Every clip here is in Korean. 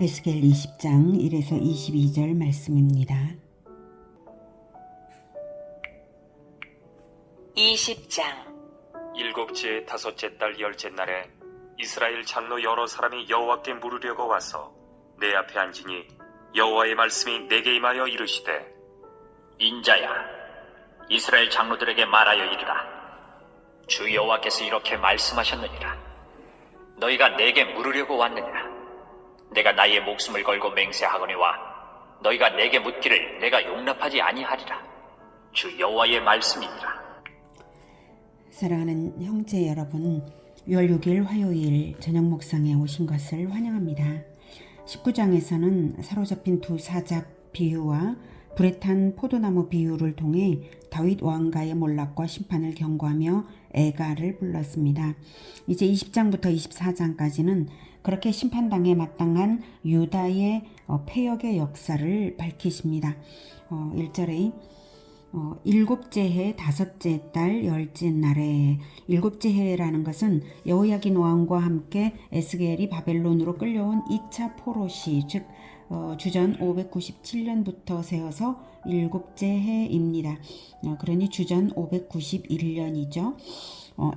에스겔 20장 1에서 22절 말씀입니다. 20장 일곱째 다섯째 달 열째 날에 이스라엘 장로 여러 사람이 여호와께 물으려고 와서 내 앞에 앉으니 여호와의 말씀이 내게 임하여 이르시되 인자야, 이스라엘 장로들에게 말하여 이르라. 주 여호와께서 이렇게 말씀하셨느니라. 너희가 내게 물으려고 왔느니라. 내가 나의 목숨을 걸고 맹세하거니와 너희가 내게 묻기를 내가 용납하지 아니하리라. 주 여호와의 말씀이니라. 사랑하는 형제 여러분, 6월 6일 화요일 저녁 목상에 오신 것을 환영합니다. 19장에서는 사로잡힌 두 사자 비유와 불에 탄 포도나무 비유를 통해 다윗 왕가의 몰락과 심판을 경고하며 애가를 불렀습니다. 이제 20장부터 24장까지는 그렇게 심판당에 마땅한 유다의 패역의 역사를 밝히십니다. 1절에 일곱째 해 다섯째 달 열째 날에, 일곱째 해라는 것은 여호야긴 왕과 함께 에스겔이 바벨론으로 끌려온 2차 포로시, 즉 주전 597년부터 세어서 일곱째 해입니다. 그러니 주전 591년이죠.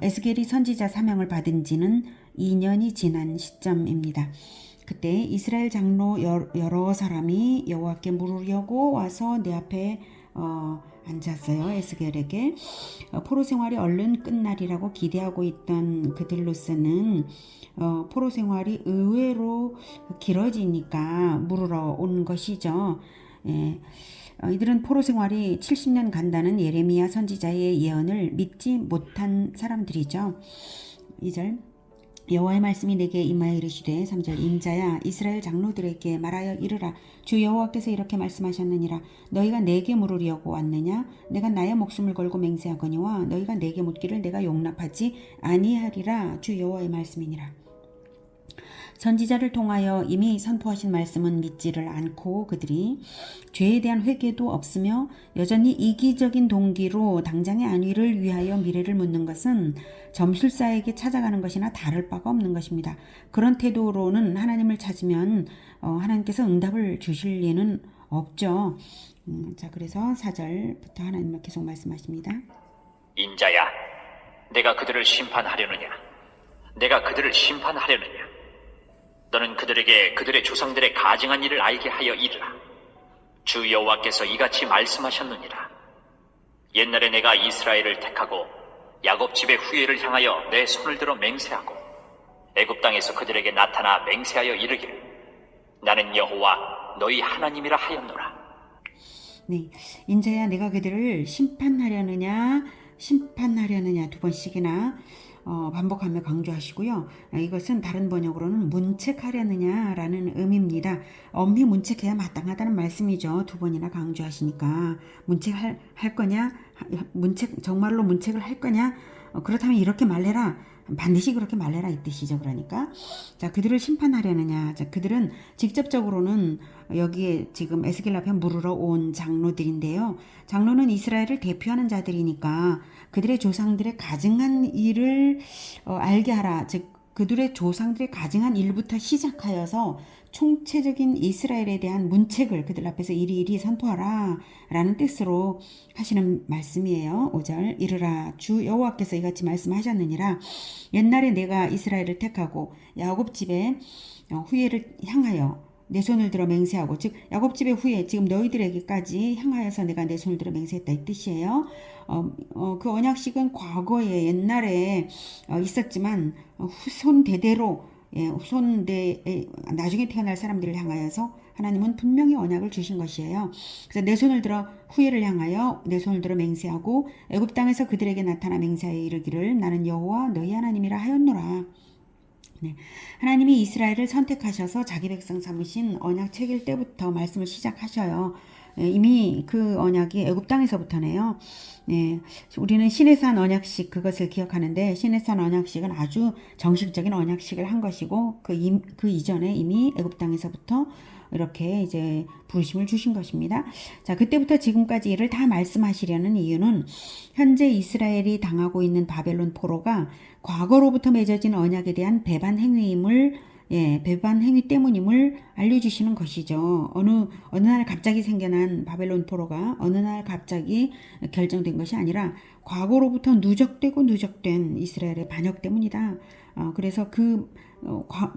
에스겔이 선지자 사명을 받은 지는 2년이 지난 시점입니다. 그때 이스라엘 장로 여러 사람이 여호와께 물으려고 와서 내 앞에 앉았어요. 에스겔에게 포로 생활이 얼른 끝날이라고 기대하고 있던 그들로서는 포로 생활이 의외로 길어지니까 물으러 온 것이죠. 이들은 포로 생활이 70년 간다는 예레미야 선지자의 예언을 믿지 못한 사람들이죠. 2절 여호와의 말씀이 내게 임하여 이르시되 3절 인자야, 이스라엘 장로들에게 말하여 이르라. 주 여호와께서 이렇게 말씀하셨느니라. 너희가 내게 물으려고 왔느냐? 내가 나의 목숨을 걸고 맹세하거니와 너희가 내게 묻기를 내가 용납하지 아니하리라. 주 여호와의 말씀이니라. 선지자를 통하여 이미 선포하신 말씀은 믿지를 않고 그들이 죄에 대한 회개도 없으며 여전히 이기적인 동기로 당장의 안위를 위하여 미래를 묻는 것은 점술사에게 찾아가는 것이나 다를 바가 없는 것입니다. 그런 태도로는 하나님을 찾으면 하나님께서 응답을 주실 리는 없죠. 자, 그래서 4절부터 하나님은 계속 말씀하십니다. 인자야, 내가 그들을 심판하려느냐? 내가 그들을 심판하려느냐? 너는 그들에게 그들의 조상들의 가증한 일을 알게 하여 이르라. 주 여호와께서 이같이 말씀하셨느니라. 옛날에 내가 이스라엘을 택하고 야곱 집의 후예를 향하여 내 손을 들어 맹세하고 애굽 땅에서 그들에게 나타나 맹세하여 이르기를 나는 여호와 너희 하나님이라 하였노라. 네, 인자야, 내가 그들을 심판하려느냐 두 번씩이나 반복하며 강조하시고요. 이것은 다른 번역으로는 문책하려느냐라는 의미입니다. 엄히 문책해야 마땅하다는 말씀이죠. 두 번이나 강조하시니까 문책할 거냐? 정말로 문책을 할 거냐? 그렇다면 이렇게 말해라. 반드시 그렇게 말해라 이 뜻이죠. 그러니까 자, 그들을 심판하려느냐? 자, 그들은 직접적으로는 여기에 지금 에스겔 앞에 물으러 온 장로들인데요. 장로는 이스라엘을 대표하는 자들이니까 그들의 조상들의 가증한 일을 알게 하라. 즉 그들의 조상들의 가증한 일부터 시작하여서 총체적인 이스라엘에 대한 문책을 그들 앞에서 이리이리 선포하라 라는 뜻으로 하시는 말씀이에요. 5절 이르라. 주 여호와께서 이같이 말씀하셨느니라. 옛날에 내가 이스라엘을 택하고 야곱 집의 후예를 향하여 내 손을 들어 맹세하고, 즉 야곱 집의 후예, 지금 너희들에게까지 향하여서 내가 내 손을 들어 맹세했다 이 뜻이에요. 그 언약식은 과거에 옛날에 있었지만 후손 대대로 나중에 태어날 사람들을 향하여서 하나님은 분명히 언약을 주신 것이에요. 그래서 내 손을 들어 후예를 향하여 내 손을 들어 맹세하고 애굽 땅에서 그들에게 나타나 맹세하여 이르기를 나는 여호와 너희 하나님이라 하였노라. 네. 하나님이 이스라엘을 선택하셔서 자기 백성 삼으신 언약 체결 때부터 말씀을 시작하셔요. 이미 그 언약이 애굽 땅에서부터네요. 네, 우리는 시내산 언약식 그것을 기억하는데 시내산 언약식은 아주 정식적인 언약식을 한 것이고 그 이전에 이미 애굽 땅에서부터 이렇게 이제 부르심을 주신 것입니다. 자, 그때부터 지금까지 이를 다 말씀하시려는 이유는 현재 이스라엘이 당하고 있는 바벨론 포로가 과거로부터 맺어진 언약에 대한 배반 행위임을 배반 행위 때문임을 알려주시는 것이죠. 어느 날 갑자기 생겨난 바벨론 포로가 어느 날 갑자기 결정된 것이 아니라 과거로부터 누적된 이스라엘의 반역 때문이다. 그래서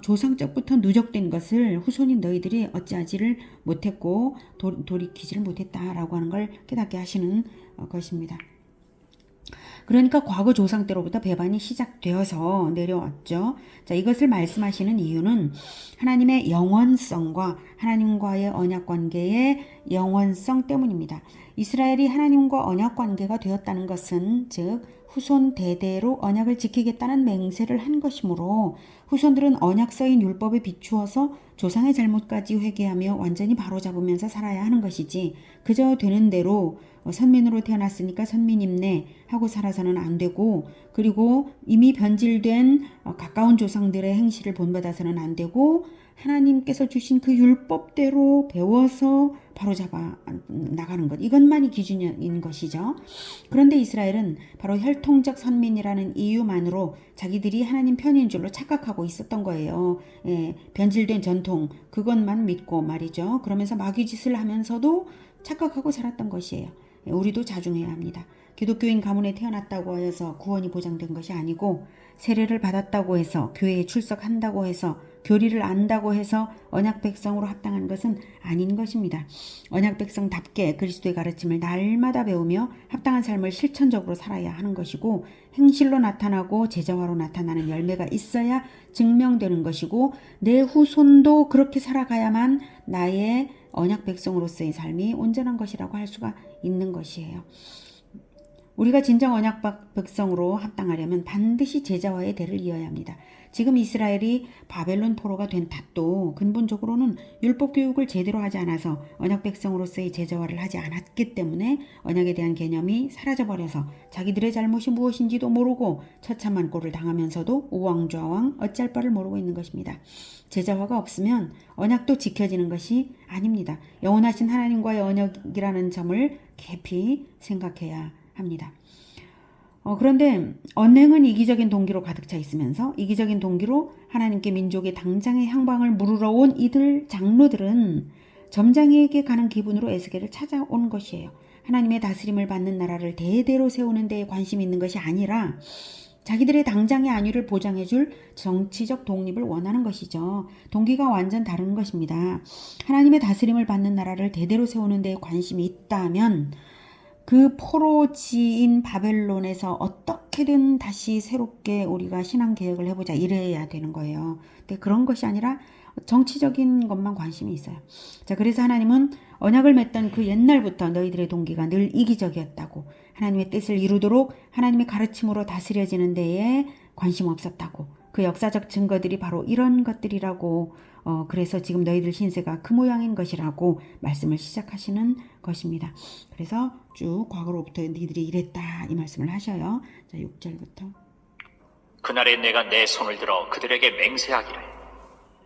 조상적부터 누적된 것을 후손인 너희들이 어찌하지를 못했고 돌이키지를 못했다라고 하는 걸 깨닫게 하시는 것입니다. 그러니까 과거 조상 때로부터 배반이 시작되어서 내려왔죠. 자, 이것을 말씀하시는 이유는 하나님의 영원성과 하나님과의 언약 관계의 영원성 때문입니다. 이스라엘이 하나님과 언약 관계가 되었다는 것은 즉 후손 대대로 언약을 지키겠다는 맹세를 한 것이므로 후손들은 언약서인 율법에 비추어서 조상의 잘못까지 회개하며 완전히 바로잡으면서 살아야 하는 것이지 그저 되는 대로 선민으로 태어났으니까 선민임내 하고 살아서는 안 되고 그리고 이미 변질된 가까운 조상들의 행실을 본받아서는 안 되고 하나님께서 주신 그 율법대로 배워서 바로잡아 나가는 것 이것만이 기준인 것이죠. 그런데 이스라엘은 바로 혈통적 선민이라는 이유만으로 자기들이 하나님 편인 줄로 착각하고 있었던 거예요. 변질된 전통 그것만 믿고 말이죠. 그러면서 마귀짓을 하면서도 착각하고 살았던 것이에요. 우리도 자중해야 합니다. 기독교인 가문에 태어났다고 해서 구원이 보장된 것이 아니고 세례를 받았다고 해서 교회에 출석한다고 해서 교리를 안다고 해서 언약 백성으로 합당한 것은 아닌 것입니다. 언약 백성답게 그리스도의 가르침을 날마다 배우며 합당한 삶을 실천적으로 살아야 하는 것이고 행실로 나타나고 제자화로 나타나는 열매가 있어야 증명되는 것이고 내 후손도 그렇게 살아가야만 나의 언약 백성으로서의 삶이 온전한 것이라고 할 수가 있는 것이에요. 우리가 진정 언약 백성으로 합당하려면 반드시 제자와의 대를 이어야 합니다. 지금 이스라엘이 바벨론 포로가 된 탓도 근본적으로는 율법 교육을 제대로 하지 않아서 언약 백성으로서의 제자화를 하지 않았기 때문에 언약에 대한 개념이 사라져버려서 자기들의 잘못이 무엇인지도 모르고 처참한 꼴을 당하면서도 우왕좌왕 어찌할 바를 모르고 있는 것입니다. 제자화가 없으면 언약도 지켜지는 것이 아닙니다. 영원하신 하나님과의 언약이라는 점을 깊이 생각해야 합니다. 그런데 언행은 이기적인 동기로 가득 차 있으면서 이기적인 동기로 하나님께 민족의 당장의 향방을 물으러 온 이들 장로들은 점장에게 가는 기분으로 에스겔을 찾아온 것이에요. 하나님의 다스림을 받는 나라를 대대로 세우는 데에 관심이 있는 것이 아니라 자기들의 당장의 안위를 보장해줄 정치적 독립을 원하는 것이죠. 동기가 완전 다른 것입니다. 하나님의 다스림을 받는 나라를 대대로 세우는 데에 관심이 있다면 그 포로지인 바벨론에서 어떻게든 다시 새롭게 우리가 신앙개혁을 해보자 이래야 되는 거예요. 근데 그런 것이 아니라 정치적인 것만 관심이 있어요. 자, 그래서 하나님은 언약을 맺던 그 옛날부터 너희들의 동기가 늘 이기적이었다고 하나님의 뜻을 이루도록 하나님의 가르침으로 다스려지는 데에 관심 없었다고 그 역사적 증거들이 바로 이런 것들이라고 그래서 지금 너희들 신세가 그 모양인 것이라고 말씀을 시작하시는 것입니다. 그래서 쭉 과거로부터 너희들이 이랬다 이 말씀을 하셔요. 자, 6절부터 그날에 내가 내 손을 들어 그들에게 맹세하기를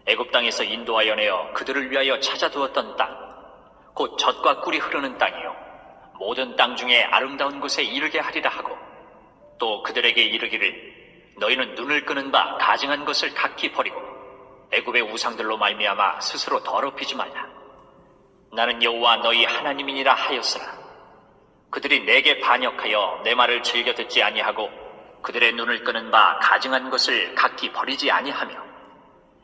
애굽 땅에서 인도하여 내어 그들을 위하여 찾아두었던 땅 곧 젖과 꿀이 흐르는 땅이요 모든 땅 중에 아름다운 곳에 이르게 하리라 하고 또 그들에게 이르기를 너희는 눈을 끄는 바 가증한 것을 각기 버리고 애굽의 우상들로 말미암아 스스로 더럽히지 말라. 나는 여호와 너희 하나님이니라 하였으나 그들이 내게 반역하여 내 말을 즐겨 듣지 아니하고 그들의 눈을 끄는 바 가증한 것을 각기 버리지 아니하며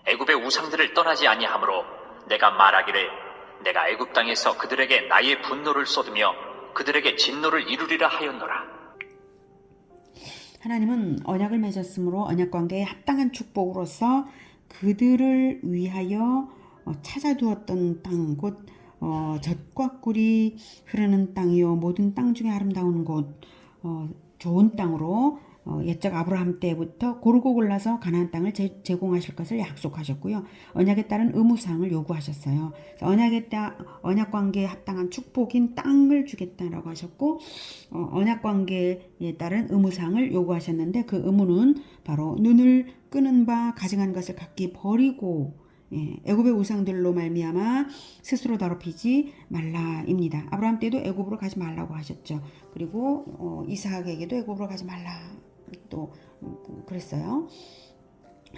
애굽의 우상들을 떠나지 아니하므로 내가 말하기를 내가 애굽 땅에서 그들에게 나의 분노를 쏟으며 그들에게 진노를 이루리라 하였노라. 하나님은 언약을 맺었으므로 언약관계에 합당한 축복으로서 그들을 위하여 찾아두었던 땅, 곧 젖과 꿀이 흐르는 땅이요 모든 땅 중에 아름다운 곳, 좋은 땅으로 옛적 아브라함 때부터 고르고 골라서 가나안 땅을 제공하실 것을 약속하셨고요. 언약에 따른 의무사항을 요구하셨어요. 언약 관계에 합당한 축복인 땅을 주겠다라고 하셨고 언약 관계에 따른 의무사항을 요구하셨는데 그 의무는 바로 눈을 끄는 바 가증한 것을 각기 버리고 애굽의 우상들로 말미암아 스스로 더럽히지 말라입니다. 아브라함 때도 애굽으로 가지 말라고 하셨죠. 그리고 이삭에게도 애굽으로 가지 말라 또 그랬어요.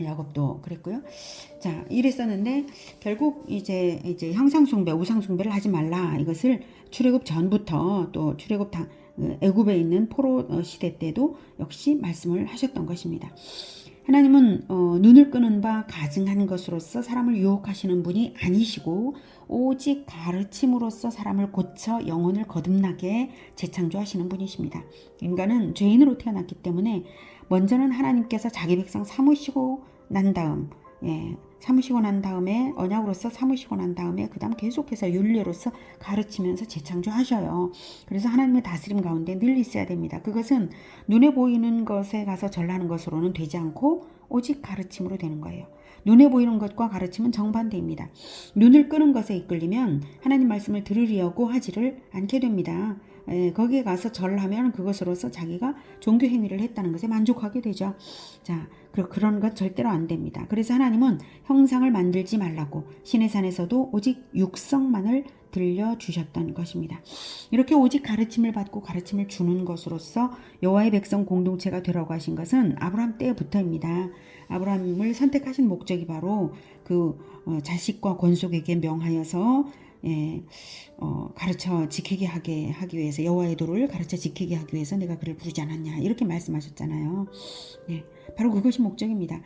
야곱도 그랬고요. 자, 이랬었는데 결국 이제 형상 숭배, 우상 숭배를 하지 말라. 이것을 출애굽 전부터 또 출애굽 애굽에 있는 포로 시대 때도 역시 말씀을 하셨던 것입니다. 하나님은 눈을 끄는 바 가증한 것으로서 사람을 유혹하시는 분이 아니시고 오직 가르침으로써 사람을 고쳐 영혼을 거듭나게 재창조하시는 분이십니다. 인간은 죄인으로 태어났기 때문에 먼저는 하나님께서 자기 백성 삼으시고 난 다음에 언약으로서 삼으시고 난 다음에 그 다음 계속해서 윤례로서 가르치면서 재창조하셔요. 그래서 하나님의 다스림 가운데 늘 있어야 됩니다. 그것은 눈에 보이는 것에 가서 절하는 것으로는 되지 않고 오직 가르침으로 되는 거예요. 눈에 보이는 것과 가르침은 정반대입니다. 눈을 끄는 것에 이끌리면 하나님 말씀을 들으려고 하지를 않게 됩니다. 거기에 가서 절하면 그것으로서 자기가 종교 행위를 했다는 것에 만족하게 되죠. 자, 그런 것 절대로 안 됩니다. 그래서 하나님은 형상을 만들지 말라고 시내산에서도 오직 육성만을 들려주셨던 것입니다. 이렇게 오직 가르침을 받고 가르침을 주는 것으로서 여호와의 백성 공동체가 되라고 하신 것은 아브라함 때부터입니다. 아브라함을 선택하신 목적이 바로 그 자식과 권속에게 명하여서 가르쳐 지키게 하기 위해서 여호와의 도를 가르쳐 지키게 하기 위해서 내가 그를 부르지 않았냐 이렇게 말씀하셨잖아요. 바로 그것이 목적입니다.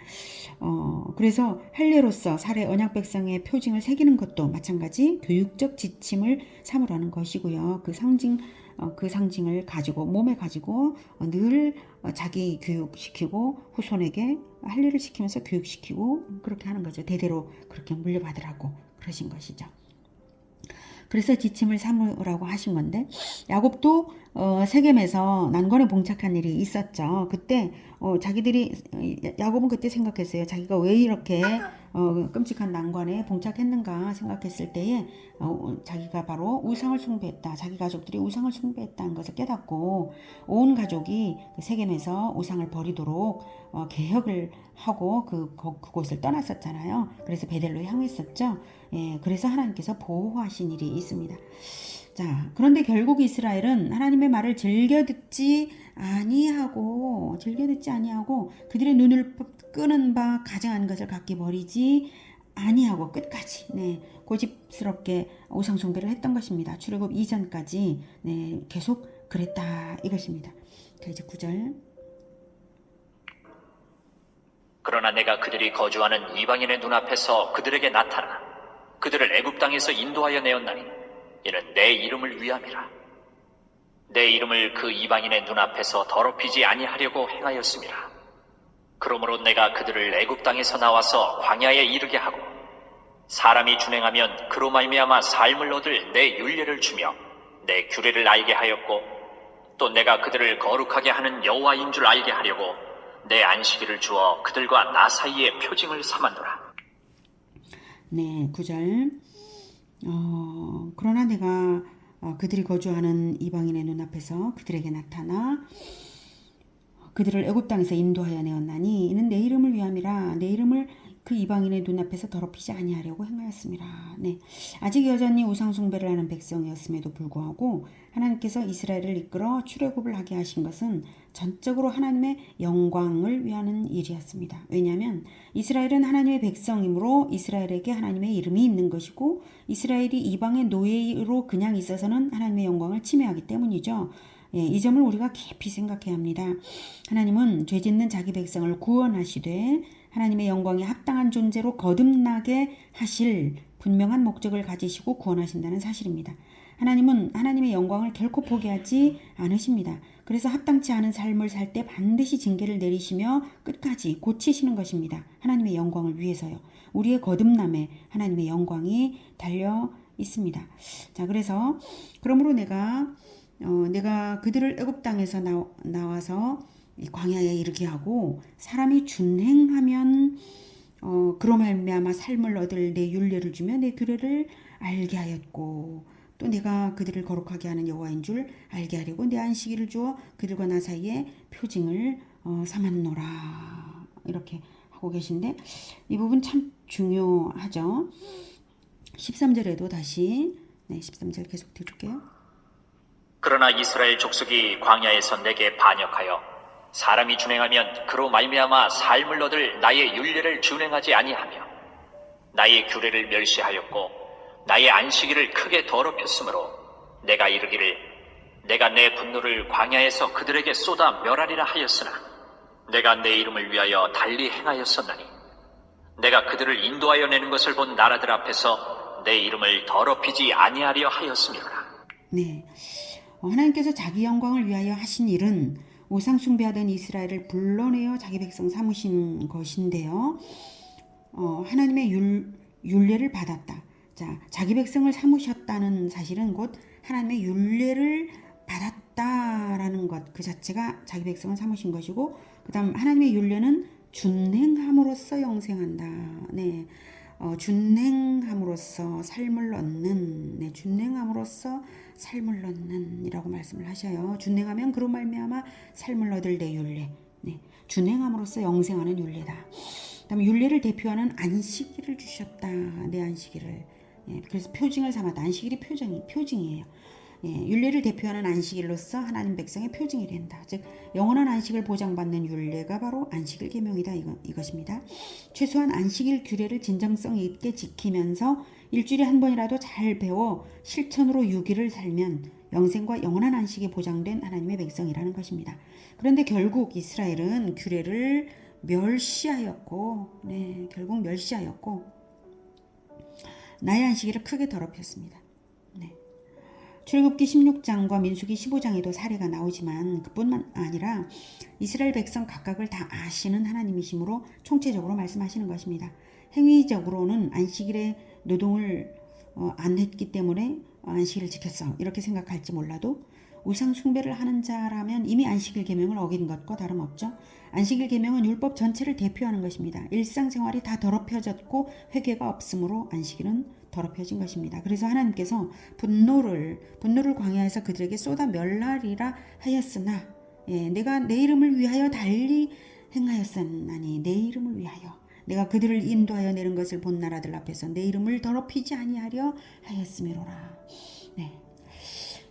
그래서 할례로서 살의 언약 백성의 표징을 새기는 것도 마찬가지 교육적 지침을 삼으라는 것이고요. 그 상징을 가지고 몸에 가지고 늘 자기 교육시키고 후손에게 할례를 시키면서 교육시키고 그렇게 하는 거죠. 대대로 그렇게 물려받으라고 그러신 것이죠. 그래서 지침을 삼으라고 하신 건데 야곱도 세겜에서 난관에 봉착한 일이 있었죠. 그때 야곱은 그때 생각했어요. 자기가 왜 이렇게 끔찍한 난관에 봉착했는가 생각했을 때에 자기가 바로 우상을 숭배했다. 자기 가족들이 우상을 숭배했다는 것을 깨닫고 온 가족이 세겜에서 우상을 버리도록 개혁을 하고 그곳을 떠났었잖아요. 그래서 베델로 향했었죠. 그래서 하나님께서 보호하신 일이 있습니다. 자, 그런데 결국 이스라엘은 하나님의 말을 즐겨 듣지 아니하고 그들의 눈을 끄는 바 가증한 것을 각기 버리지 아니하고 끝까지 고집스럽게 우상 숭배를 했던 것입니다. 출애굽 이전까지 계속 그랬다 이것입니다. 이제 9절. 그러나 내가 그들이 거주하는 이방인의 눈앞에서 그들에게 나타나 그들을 애굽 땅에서 인도하여 내었나니 이는 내 이름을 위함이라. 내 이름을 그 이방인의 눈앞에서 더럽히지 아니하려고 행하였음이라. 그러므로 내가 그들을 애굽 땅에서 나와서 광야에 이르게 하고 사람이 준행하면 그로 말미암아 삶을 얻을 내 율례를 주며 내 규례를 알게 하였고 또 내가 그들을 거룩하게 하는 여호와인 줄 알게 하려고 내 안식일을 주어 그들과 나 사이에 표징을 삼았노라. 9절. 그러나 내가 그들이 거주하는 이방인의 눈앞에서 그들에게 나타나 그들을 애굽 땅에서 인도하여 내었나니 이는 내 이름을 위함이라. 내 이름을 그 이방인의 눈앞에서 더럽히지 아니하려고 행하였습니다. 아직 여전히 우상 숭배를 하는 백성이었음에도 불구하고 하나님께서 이스라엘을 이끌어 출애굽을 하게 하신 것은 전적으로 하나님의 영광을 위하는 일이었습니다. 왜냐하면 이스라엘은 하나님의 백성이므로 이스라엘에게 하나님의 이름이 있는 것이고 이스라엘이 이방의 노예로 그냥 있어서는 하나님의 영광을 침해하기 때문이죠. 이 점을 우리가 깊이 생각해야 합니다. 하나님은 죄짓는 자기 백성을 구원하시되 하나님의 영광에 합당한 존재로 거듭나게 하실 분명한 목적을 가지시고 구원하신다는 사실입니다. 하나님은 하나님의 영광을 결코 포기하지 않으십니다. 그래서 합당치 않은 삶을 살 때 반드시 징계를 내리시며 끝까지 고치시는 것입니다. 하나님의 영광을 위해서요. 우리의 거듭남에 하나님의 영광이 달려 있습니다. 자, 그러므로 내가 그들을 애굽 땅에서 나와서 광야에 이르게 하고 사람이 준행하면 그로 말미암아 삶을 얻을 내 율례를 주며 내 규례를 알게 하였고 또 내가 그들을 거룩하게 하는 여호와인 줄 알게 하려고 내 안식일을 주어 그들과 나 사이에 표징을 삼았노라. 이렇게 하고 계신데 이 부분 참 중요하죠. 13절에도 다시 13절 계속 드릴게요. 그러나 이스라엘 족속이 광야에서 내게 반역하여 사람이 준행하면 그로 말미암아 삶을 얻을 나의 율례를 준행하지 아니하며 나의 규례를 멸시하였고 나의 안식일을 크게 더럽혔으므로 내가 이르기를 내가 내 분노를 광야에서 그들에게 쏟아 멸하리라 하였으나 내가 내 이름을 위하여 달리 행하였었나니 내가 그들을 인도하여 내는 것을 본 나라들 앞에서 내 이름을 더럽히지 아니하려 하였음이로라. 네, 하나님께서 자기 영광을 위하여 하신 일은 우상 숭배하던 이스라엘을 불러내어 자기 백성 삼으신 것인데요. 하나님의 율례를 받았다. 자, 자기 백성을 삼으셨다는 사실은 곧 하나님의 율례를 받았다라는 것 그 자체가 자기 백성을 삼으신 것이고, 그 다음 하나님의 율례는 준행함으로써 영생한다. 네, 준행함으로써 삶을 얻는, 네, 준행함으로써 삶을 얻는 이라고 말씀을 하셔요. 준행하면 그로 말미암아 삶을 얻을 내 율례. 네, 준행함으로써 영생하는 율례다. 그다음에 율례를 대표하는 안식일을 주셨다. 내 안식일을. 예, 그래서 표징을 삼았다. 안식일이 표징이에요. 예, 율례를 대표하는 안식일로서 하나님 백성의 표징이 된다. 즉 영원한 안식을 보장받는 율례가 바로 안식일 계명이다. 이것입니다. 최소한 안식일 규례를 진정성 있게 지키면서 일주일에 한 번이라도 잘 배워 실천으로 6일을 살면 영생과 영원한 안식이 보장된 하나님의 백성이라는 것입니다. 그런데 결국 이스라엘은 규례를 멸시하였고, 네, 결국 멸시하였고 나의 안식일을 크게 더럽혔습니다. 네. 출애굽기 16장과 민수기 15장에도 사례가 나오지만 그뿐만 아니라 이스라엘 백성 각각을 다 아시는 하나님이시므로 총체적으로 말씀하시는 것입니다. 행위적으로는 안식일에 노동을 안 했기 때문에 안식일을 지켰어 이렇게 생각할지 몰라도 우상 숭배를 하는 자라면 이미 안식일 계명을 어긴 것과 다름없죠. 안식일 계명은 율법 전체를 대표하는 것입니다. 일상생활이 다 더럽혀졌고 회개가 없으므로 안식일은 더럽혀진 것입니다. 그래서 하나님께서 분노를 광야에서 그들에게 쏟아 멸하리라 하였으나, 예, 내가 내 이름을 위하여 달리 행하였었나니 내 이름을 위하여 내가 그들을 인도하여 내는 것을 본 나라들 앞에서 내 이름을 더럽히지 아니하려 하였음이로라. 네.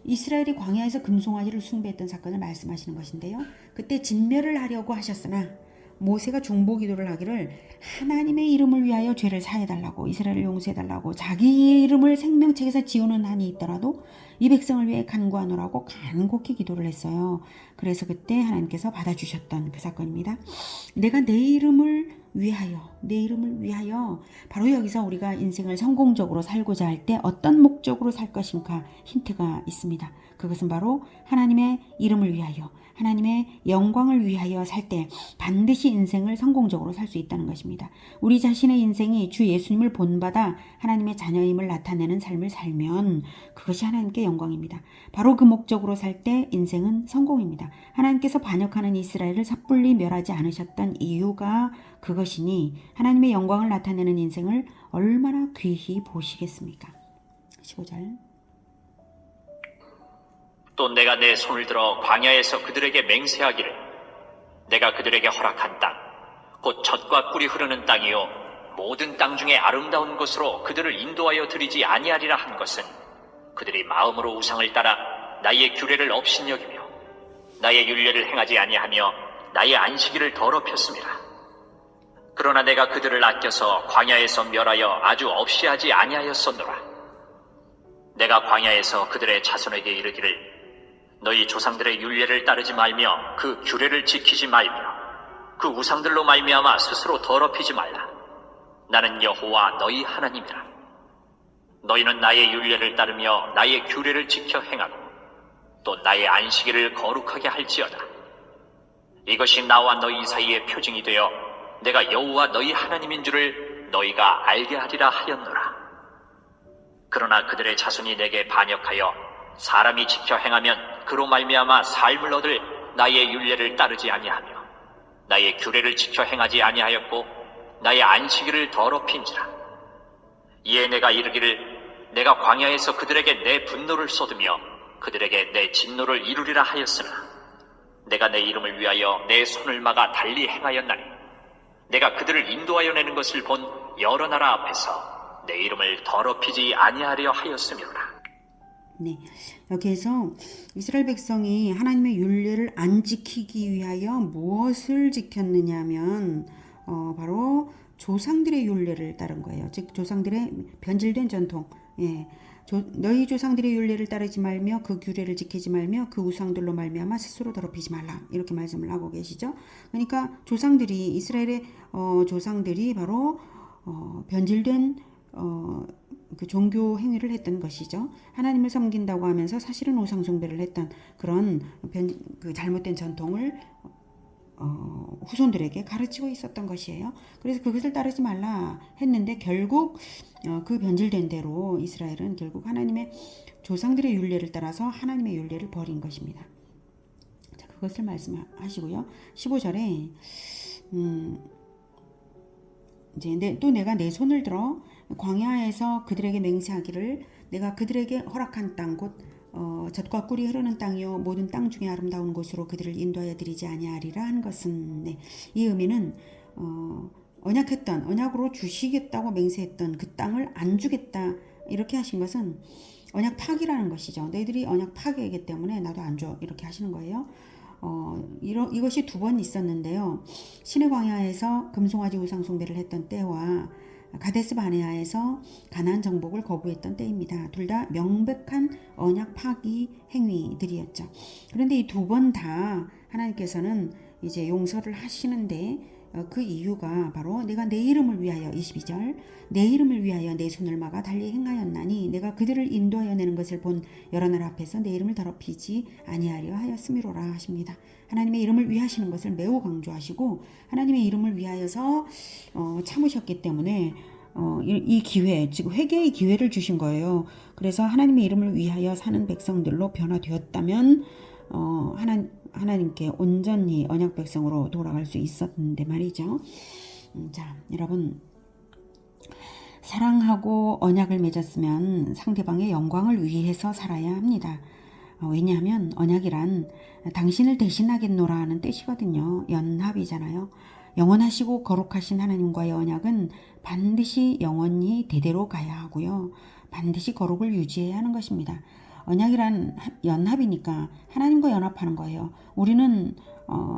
이스라엘이 광야에서 금송아지를 숭배했던 사건을 말씀하시는 것인데요. 그때 진멸을 하려고 하셨으나 모세가 중보기도를 하기를 하나님의 이름을 위하여 죄를 사해달라고, 이스라엘을 용서해달라고, 자기 이름을 생명책에서 지우는 한이 있더라도 이 백성을 위해 간구하노라고 간곡히 기도를 했어요. 그래서 그때 하나님께서 받아주셨던 그 사건입니다. 내가 내 이름을 위하여 바로 여기서 우리가 인생을 성공적으로 살고자 할 때 어떤 목적으로 살 것인가 힌트가 있습니다. 그것은 바로 하나님의 이름을 위하여, 하나님의 영광을 위하여 살 때 반드시 인생을 성공적으로 살 수 있다는 것입니다. 우리 자신의 인생이 주 예수님을 본받아 하나님의 자녀임을 나타내는 삶을 살면 그것이 하나님께 영광입니다. 바로 그 목적으로 살 때 인생은 성공입니다. 하나님께서 반역하는 이스라엘을 섣불리 멸하지 않으셨던 이유가 그것이니 하나님의 영광을 나타내는 인생을 얼마나 귀히 보시겠습니까? 15절. 또 내가 내 손을 들어 광야에서 그들에게 맹세하기를 내가 그들에게 허락한 땅, 곧 젖과 꿀이 흐르는 땅이요 모든 땅 중에 아름다운 곳으로 그들을 인도하여 드리지 아니하리라 한 것은 그들이 마음으로 우상을 따라 나의 규례를 업신여기며 나의 율례를 행하지 아니하며 나의 안식일을 더럽혔습니다. 그러나 내가 그들을 아껴서 광야에서 멸하여 아주 없이 하지 아니하였었노라. 내가 광야에서 그들의 자손에게 이르기를 너희 조상들의 율례를 따르지 말며 그 규례를 지키지 말며 그 우상들로 말미암아 스스로 더럽히지 말라. 나는 여호와 너희 하나님이라. 너희는 나의 율례를 따르며 나의 규례를 지켜 행하고 또 나의 안식일을 거룩하게 할지어다. 이것이 나와 너희 사이의 표징이 되어 내가 여호와 너희 하나님인 줄을 너희가 알게 하리라 하였노라. 그러나 그들의 자손이 내게 반역하여 사람이 지켜 행하면 그로 말미암아 삶을 얻을 나의 율례를 따르지 아니하며 나의 규례를 지켜 행하지 아니하였고 나의 안식일을 더럽힌지라. 이에 내가 이르기를 내가 광야에서 그들에게 내 분노를 쏟으며 그들에게 내 진노를 이루리라 하였으나 내가 내 이름을 위하여 내 손을 막아 달리 행하였나니 내가 그들을 인도하여 내는 것을 본 여러 나라 앞에서 내 이름을 더럽히지 아니하려 하였음이로라. 네, 여기에서 이스라엘 백성이 하나님의 율례를 안 지키기 위하여 무엇을 지켰느냐 하면 바로 조상들의 율례를 따른 거예요. 즉 조상들의 변질된 전통. 예. 너희 조상들의 율례를 따르지 말며 그 규례를 지키지 말며 그 우상들로 말미암아 스스로 더럽히지 말라. 이렇게 말씀을 하고 계시죠. 그러니까 조상들이 이스라엘의 조상들이 바로 변질된 그 종교 행위를 했던 것이죠. 하나님을 섬긴다고 하면서 사실은 우상 숭배를 했던 그런 그 잘못된 전통을 후손들에게 가르치고 있었던 것이에요. 그래서 그것을 따르지 말라 했는데 결국 그 변질된 대로 이스라엘은 결국 하나님의 조상들의 율례를 따라서 하나님의 율례를 버린 것입니다. 자, 그것을 말씀하시고요. 15절에 이제 또 내가 내 손을 들어 광야에서 그들에게 맹세하기를 내가 그들에게 허락한 땅 곧 젖과 꿀이 흐르는 땅이요 모든 땅 중에 아름다운 곳으로 그들을 인도하여 드리지 아니하리라 한 것은 이 의미는 언약으로 주시겠다고 맹세했던 그 땅을 안 주겠다 이렇게 하신 것은 언약 파기라는 것이죠. 너희들이 언약 파기이기 때문에 나도 안 줘 이렇게 하시는 거예요. 이것이 두 번 있었는데요. 시내 광야에서 금송아지 우상 숭배를 했던 때와 가데스 바네아에서 가나안 정복을 거부했던 때입니다. 둘 다 명백한 언약 파기 행위들이었죠. 그런데 이 두 번 다 하나님께서는 이제 용서를 하시는데 그 이유가 바로 내가 내 이름을 위하여 22절 내 이름을 위하여 내 손을 막아 달리 행하였나니 내가 그들을 인도하여 내는 것을 본 여러 나라 앞에서 내 이름을 더럽히지 아니하려 하였음이로라 하십니다. 하나님의 이름을 위하시는 것을 매우 강조하시고 하나님의 이름을 위하여서 참으셨기 때문에 이 기회, 즉 회개의 기회를 주신 거예요. 그래서 하나님의 이름을 위하여 사는 백성들로 변화되었다면 하나님께 온전히 언약 백성으로 돌아갈 수 있었는데 말이죠. 자, 여러분 사랑하고 언약을 맺었으면 상대방의 영광을 위해서 살아야 합니다. 왜냐하면 언약이란 당신을 대신하겠노라 하는 뜻이거든요. 연합이잖아요. 영원하시고 거룩하신 하나님과의 언약은 반드시 영원히 대대로 가야 하고요. 반드시 거룩을 유지해야 하는 것입니다. 언약이란 연합이니까 하나님과 연합하는 거예요. 우리는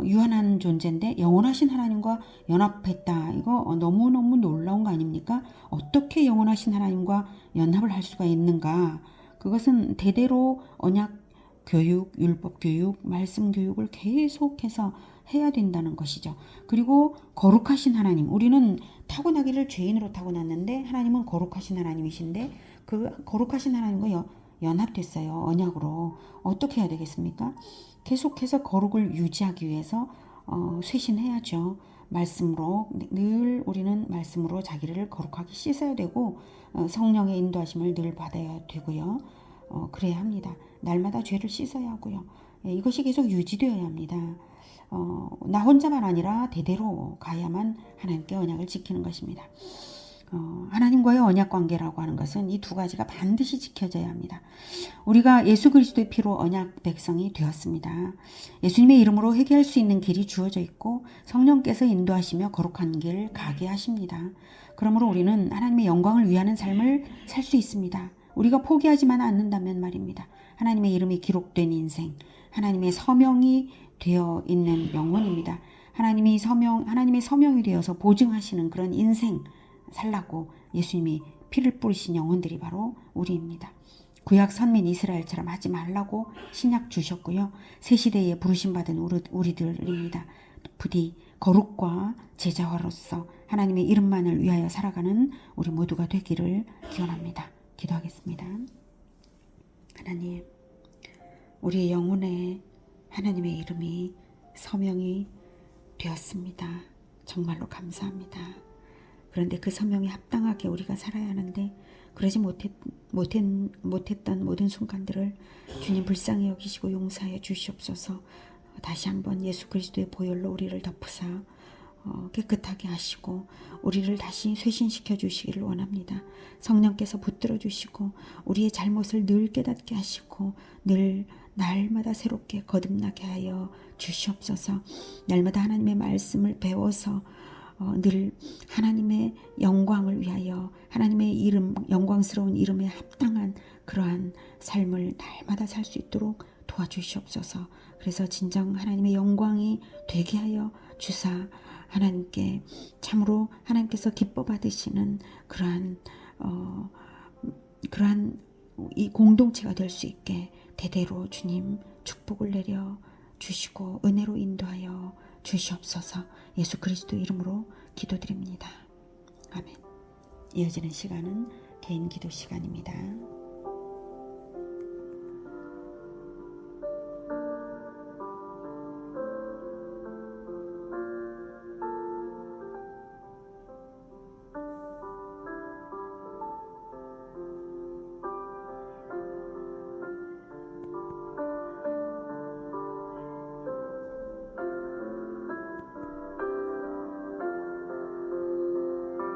유한한 존재인데 영원하신 하나님과 연합했다. 이거 너무너무 놀라운 거 아닙니까? 어떻게 영원하신 하나님과 연합을 할 수가 있는가? 그것은 대대로 언약 교육, 율법 교육, 말씀 교육을 계속해서 해야 된다는 것이죠. 그리고 거룩하신 하나님, 우리는 타고나기를 죄인으로 타고났는데 하나님은 거룩하신 하나님이신데 그 거룩하신 하나님과 연합됐어요. 언약으로. 어떻게 해야 되겠습니까? 계속해서 거룩을 유지하기 위해서 쇄신해야죠. 말씀으로 늘 우리는 말씀으로 자기를 거룩하게 씻어야 되고 성령의 인도하심을 늘 받아야 되고요. 그래야 합니다. 날마다 죄를 씻어야 하고요. 이것이 계속 유지되어야 합니다. 나 혼자만 아니라 대대로 가야만 하나님께 언약을 지키는 것입니다. 하나님과의 언약 관계라고 하는 것은 이 두 가지가 반드시 지켜져야 합니다. 우리가 예수 그리스도의 피로 언약 백성이 되었습니다. 예수님의 이름으로 회개할 수 있는 길이 주어져 있고 성령께서 인도하시며 거룩한 길 가게 하십니다. 그러므로 우리는 하나님의 영광을 위하는 삶을 살 수 있습니다. 우리가 포기하지만 않는다면 말입니다. 하나님의 이름이 기록된 인생, 하나님의 서명이 되어 있는 영혼입니다. 하나님의 서명이 되어서 보증하시는 그런 인생 살라고 예수님이 피를 뿌리신 영혼들이 바로 우리입니다. 구약 선민 이스라엘처럼 하지 말라고 신약 주셨고요. 새 시대에 부르심받은 우리들입니다. 부디 거룩과 제자화로서 하나님의 이름만을 위하여 살아가는 우리 모두가 되기를 기원합니다. 기도하겠습니다. 하나님, 우리의 영혼에 하나님의 이름이 서명이 되었습니다. 정말로 감사합니다. 그런데 그 서명에 합당하게 우리가 살아야 하는데 그러지 못했던 모든 순간들을 주님 불쌍히 여기시고 용서하여 주시옵소서. 다시 한번 예수 그리스도의 보혈로 우리를 덮으사 깨끗하게 하시고 우리를 다시 쇄신시켜 주시기를 원합니다. 성령께서 붙들어 주시고 우리의 잘못을 늘 깨닫게 하시고 늘 날마다 새롭게 거듭나게 하여 주시옵소서. 날마다 하나님의 말씀을 배워서 늘 하나님의 영광을 위하여 하나님의 이름, 영광스러운 이름에 합당한 그러한 삶을 날마다 살 수 있도록 도와주시옵소서. 그래서 진정 하나님의 영광이 되게 하여 주사 하나님께 참으로 하나님께서 기뻐 받으시는 그러한 이 공동체가 될 수 있게 대대로 주님 축복을 내려 주시고 은혜로 인도하여 주시옵소서. 예수 그리스도 이름으로 기도드립니다. 아멘. 이어지는 시간은 개인 기도 시간입니다.